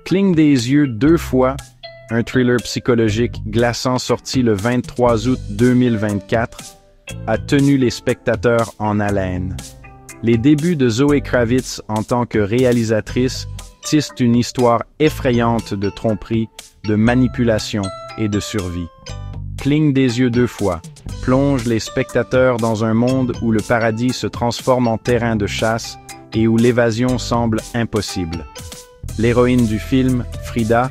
Cligne des yeux deux fois, un thriller psychologique glaçant sorti le 23 août 2024, a tenu les spectateurs en haleine. Les débuts de Zoe Kravitz en tant que réalisatrice tissent une histoire effrayante de tromperie, de manipulation et de survie. Cligne des yeux deux fois, plonge les spectateurs dans un monde où le paradis se transforme en terrain de chasse et où l'évasion semble impossible. L'héroïne du film, Frida,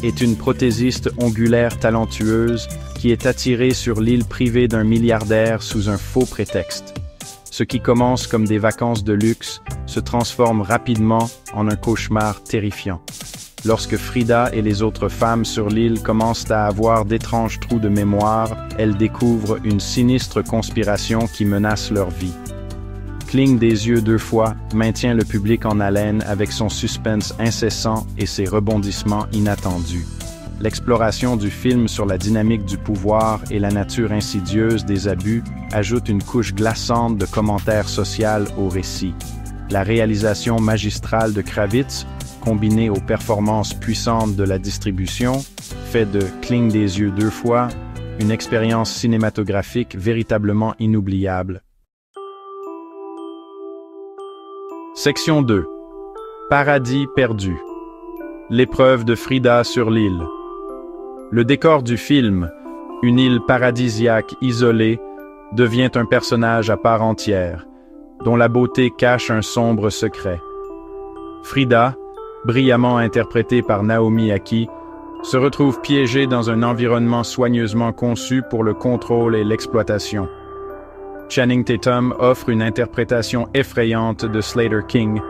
est une prothésiste ongulaire talentueuse qui est attirée sur l'île privée d'un milliardaire sous un faux prétexte. Ce qui commence comme des vacances de luxe se transforme rapidement en un cauchemar terrifiant. Lorsque Frida et les autres femmes sur l'île commencent à avoir d'étranges trous de mémoire, elles découvrent une sinistre conspiration qui menace leur vie. Cligne des yeux deux fois maintient le public en haleine avec son suspense incessant et ses rebondissements inattendus. L'exploration du film sur la dynamique du pouvoir et la nature insidieuse des abus ajoute une couche glaçante de commentaires sociaux au récit. La réalisation magistrale de Kravitz, combinée aux performances puissantes de la distribution, fait de Cligne des yeux deux fois une expérience cinématographique véritablement inoubliable. Section 2. Paradis perdu. L'épreuve de Frida sur l'île. Le décor du film, une île paradisiaque isolée, devient un personnage à part entière, dont la beauté cache un sombre secret. Frida, brillamment interprétée par Naomi Ackie, se retrouve piégée dans un environnement soigneusement conçu pour le contrôle et l'exploitation. Channing Tatum offre une interprétation effrayante de Slater King,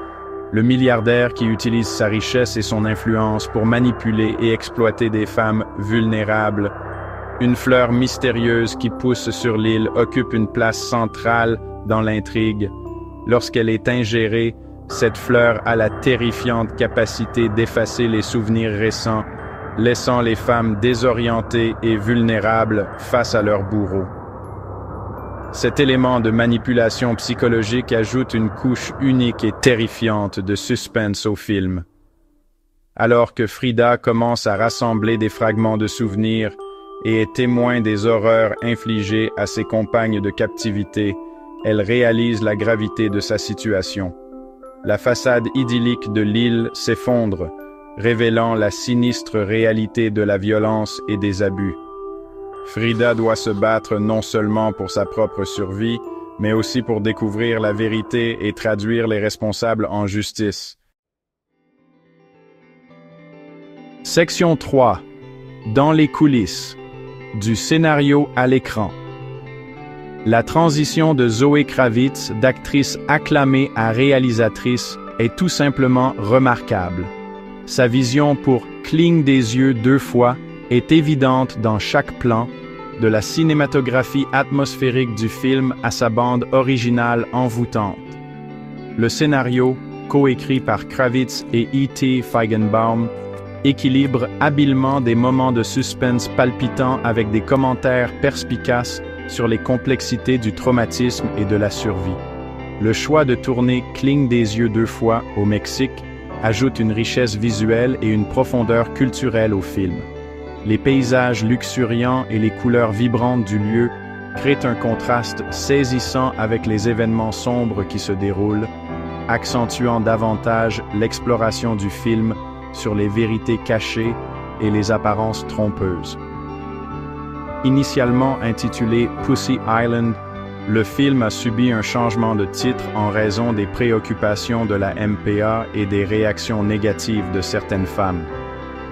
le milliardaire qui utilise sa richesse et son influence pour manipuler et exploiter des femmes vulnérables. Une fleur mystérieuse qui pousse sur l'île occupe une place centrale dans l'intrigue. Lorsqu'elle est ingérée, cette fleur a la terrifiante capacité d'effacer les souvenirs récents, laissant les femmes désorientées et vulnérables face à leurs bourreaux. Cet élément de manipulation psychologique ajoute une couche unique et terrifiante de suspense au film. Alors que Frida commence à rassembler des fragments de souvenirs et est témoin des horreurs infligées à ses compagnes de captivité, elle réalise la gravité de sa situation. La façade idyllique de l'île s'effondre, révélant la sinistre réalité de la violence et des abus. Frida doit se battre non seulement pour sa propre survie, mais aussi pour découvrir la vérité et traduire les responsables en justice. Section 3. Dans les coulisses. Du scénario à l'écran. La transition de Zoe Kravitz d'actrice acclamée à réalisatrice est tout simplement remarquable. Sa vision pour Cligne des yeux deux fois est évidente dans chaque plan, de la cinématographie atmosphérique du film à sa bande originale envoûtante. Le scénario, coécrit par Kravitz et E.T. Feigenbaum, équilibre habilement des moments de suspense palpitants avec des commentaires perspicaces sur les complexités du traumatisme et de la survie. Le choix de tourner Cligne des yeux deux fois au Mexique ajoute une richesse visuelle et une profondeur culturelle au film. Les paysages luxuriants et les couleurs vibrantes du lieu créent un contraste saisissant avec les événements sombres qui se déroulent, accentuant davantage l'exploration du film sur les vérités cachées et les apparences trompeuses. Initialement intitulé Pussy Island, le film a subi un changement de titre en raison des préoccupations de la MPA et des réactions négatives de certaines femmes.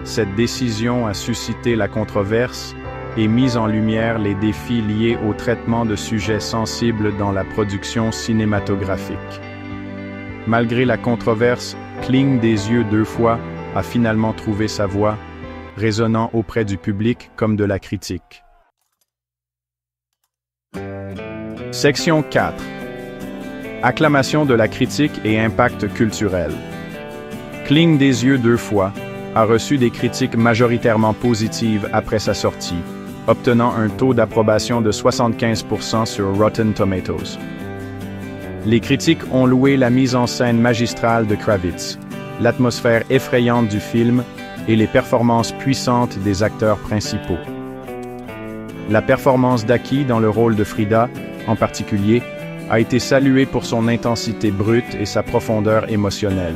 Cette décision a suscité la controverse et mis en lumière les défis liés au traitement de sujets sensibles dans la production cinématographique. Malgré la controverse, Cligne des yeux deux fois a finalement trouvé sa voie, résonnant auprès du public comme de la critique. Section 4. Acclamation de la critique et impact culturel. Cligne des yeux deux fois a reçu des critiques majoritairement positives après sa sortie, obtenant un taux d'approbation de 75% sur Rotten Tomatoes. Les critiques ont loué la mise en scène magistrale de Kravitz, l'atmosphère effrayante du film et les performances puissantes des acteurs principaux. La performance d'Aki dans le rôle de Frida, en particulier, a été saluée pour son intensité brute et sa profondeur émotionnelle.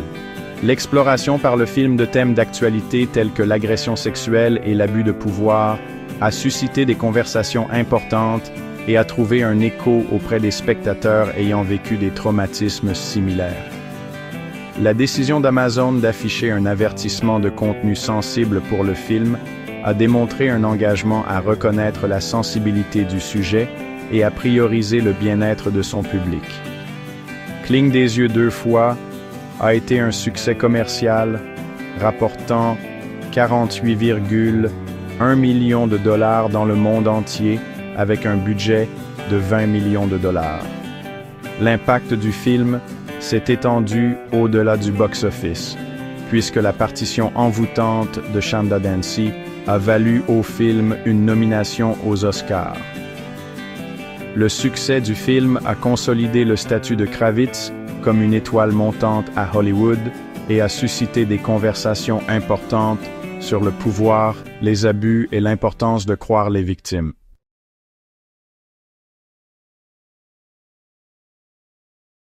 L'exploration par le film de thèmes d'actualité tels que l'agression sexuelle et l'abus de pouvoir a suscité des conversations importantes et a trouvé un écho auprès des spectateurs ayant vécu des traumatismes similaires. La décision d'Amazon d'afficher un avertissement de contenu sensible pour le film a démontré un engagement à reconnaître la sensibilité du sujet et à prioriser le bien-être de son public. Cligne des yeux deux fois a été un succès commercial, rapportant 48,1 millions de dollars dans le monde entier avec un budget de 20 millions de dollars. L'impact du film s'est étendu au-delà du box-office, puisque la partition envoûtante de Chanda Dancy a valu au film une nomination aux Oscars. Le succès du film a consolidé le statut de Kravitz comme une étoile montante à Hollywood et a suscité des conversations importantes sur le pouvoir, les abus et l'importance de croire les victimes.